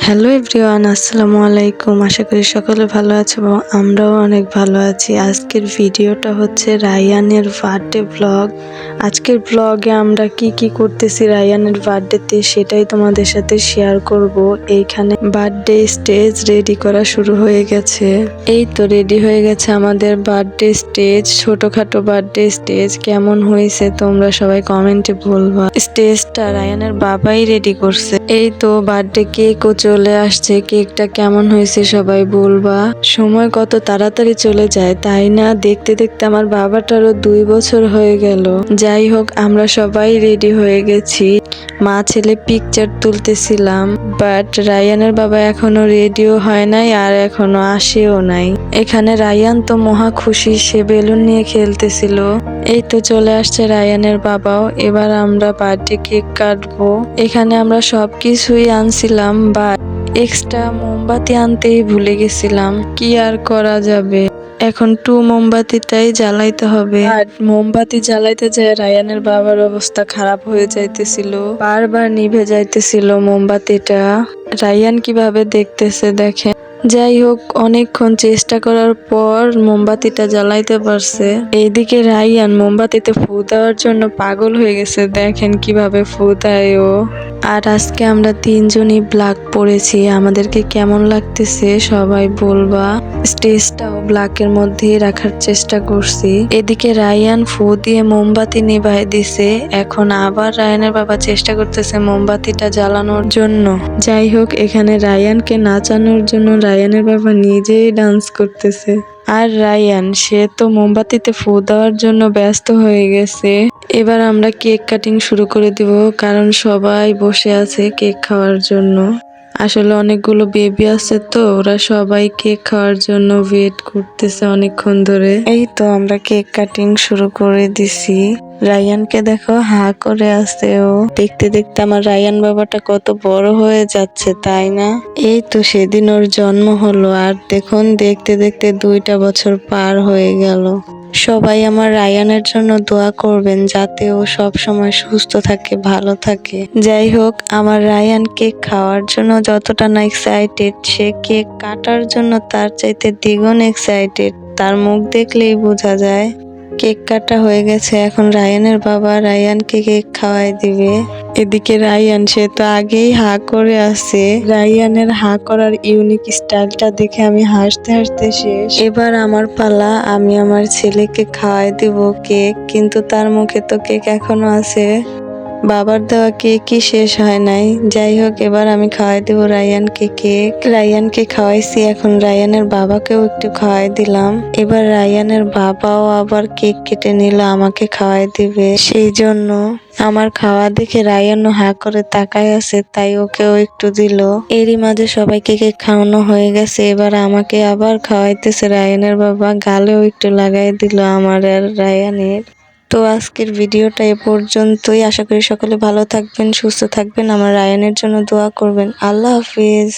Hello everyone, আসসালামু আলাইকুম। আশা করি সকলে ভালো আছে এবং আমরাও অনেক ভালো আছি। আজকের ভিডিওটা হচ্ছে রায়ানের বার্থডে ব্লগ। আজকের ব্লগে আমরা কি করতেছি রায়ানের বার্থডেতে সেটাই তোমাদের সাথে শেয়ার করব। এইখানে বার্থডে স্টেজ রেডি করা শুরু হয়ে গেছে। এই তো রেডি হয়ে গেছে আমাদের বার্থডে স্টেজ, ছোটখাটো বার্থডে স্টেজ। কেমন হয়েছে তোমরা সবাই কমেন্টে বলবা। স্টেজটা রায়ানের বাবাই রেডি করছে। এই তো বার্থডে কেকও চলে আসছে, কেকটা কেমন হয়েছে সবাই বলবা। সময় কত তাড়াতাড়ি চলে যায় তাই না? দেখতে দেখতে আমার বাবাটারও 2 বছর হয়ে গেল। যাই হোক, আমরা সবাই রেডি হয়ে গেছি। মা ছেলে পিকচার তুলতেছিলাম, বাট রায়ানের বাবা এখনো রেডিও হয় নাই আর এখনো আসেও নাই। এখানে রায়ান তো মহা খুশি, সে বেলুন নিয়ে খেলতেছিল। এই তো চলে আসছে রায়ানের বাবাও। এবার আমরা বার্থডে কেক কাটবো। এখানে আমরা সবকিছুই আনছিলাম, বাট এক্সট্রা মোমবাতি আনতেই ভুলে গেছিলাম। কি আর করা যাবে, এখন মোমবাতিটাই জ্বালাইতে হবে। আর মোমবাতি জ্বালাইতে যায় রায়ানের বাবার অবস্থা খারাপ হয়ে যাইতেছিল, বারবার নিভে যাইতেছিল মোমবাতিটা। রায়ান কিভাবে দেখতেছে দেখেন। যাই হোক, অনেকক্ষণ চেষ্টা করার পর মোমবাতিটা জ্বালাইতে পারছে। এইদিকে রায়ান মোমবাতিতে ফু দেওয়ার জন্য পাগল হয়ে গেছে, দেখেন কিভাবে ফু দেয় ও। আর আজকে আমরা 3জনই ব্ল্যাক পরেছি, আমাদেরকে কেমন লাগতেছে সবাই বলবা। স্টেজটাও ব্ল্যাকের মধ্যেই রাখার চেষ্টা করছি। এদিকে রায়ান ফু দিয়ে মোমবাতি নিভাই দিছে। এখন আবার রায়ানের বাবা চেষ্টা করতেছে মোমবাতিটা জ্বালানোর জন্য। যাই হোক, এখানে রায়ানকে নাচানোর জন্য রায়ানের বাবা নিজেই ডান্স করতেছে। আর রায়ান, সে তো মোমবাতিতে ফু দেওয়ার জন্য ব্যস্ত হয়ে গেছে। এবার আমরা কেক কাটিং শুরু করে দিব, কারণ সবাই বসে আছে কেক খাওয়ার জন্য। আসলে অনেকগুলো বেবি আছে তো, ওরা সবাই কেক খাওয়ার জন্য ওয়েট করতেছে অনেকক্ষণ ধরে। এই তো আমরা কেক কাটিং শুরু করে দিছি। রায়ানকে দেখো, হা করে আছে ও। দেখতে দেখতে আমার রায়ান বাবাটা কত বড় হয়ে যাচ্ছে তাই না? এই তো সেদিন ওর জন্ম হলো, আর দেখুন দেখতে দেখতে 2টা বছর পার হয়ে গেল। সবাই আমার রায়ানের জন্য দোয়া করবেন যাতে ও সব সময় সুস্থ থাকে, ভালো থাকে। যাই হোক, আমার রায়ান কেক খাওয়ার জন্য যতটা না এক্সাইটেড, সে কেক কাটার জন্য তার চাইতে দ্বিগুণ এক্সাইটেড। তার মুখ দেখলেই বোঝা যায়। কেক কাটা হয়ে গেছে, এখন রায়ানের বাবা রায়ানকে কেক খাওয়াই দিবে। এদিকে রায়ান, সে তো আগেই হা করে আছে। রায়ানের হা করার ইউনিক স্টাইলটা দেখে আমি হাসতে হাসতে শেষ। এবার আমার পালা, আমি আমার ছেলেকে খাওয়াই দিব কেক, কিন্তু তার মুখে তো কেক এখনো আছে। বাবার দেওয়া কেকই শেষ হয় নাই। যাই হোক, এবার আমি খাওয়াই দিব রায়ানকে কেক। রায়ানকে খাওয়াইছি, এখন রায়ানের বাবাকেও একটু খাওয়াই দিলাম। এবার রায়ানের বাবাও আবার কেক কেটে নিল, আমাকে খাওয়াই দিবে। সেই জন্য আমার খাওয়া দেখে রায়ানও হা করে তাকায় আছে, তাই ওকেও একটু দিল। এরই মাঝে সবাইকে কেক খাওয়ানো হয়ে গেছে, এবার আমাকে আবার খাওয়াইতেছে রায়ানের বাবা। গালেও একটু লাগাই দিল আমার আর রায়ানের। তো আজকের ভিডিওটা এ পর্যন্তই। আশা করি সকলে ভালো থাকবেন, সুস্থ থাকবেন, আমার রায়ানের জন্য দোয়া করবেন। আল্লাহ হাফিজ।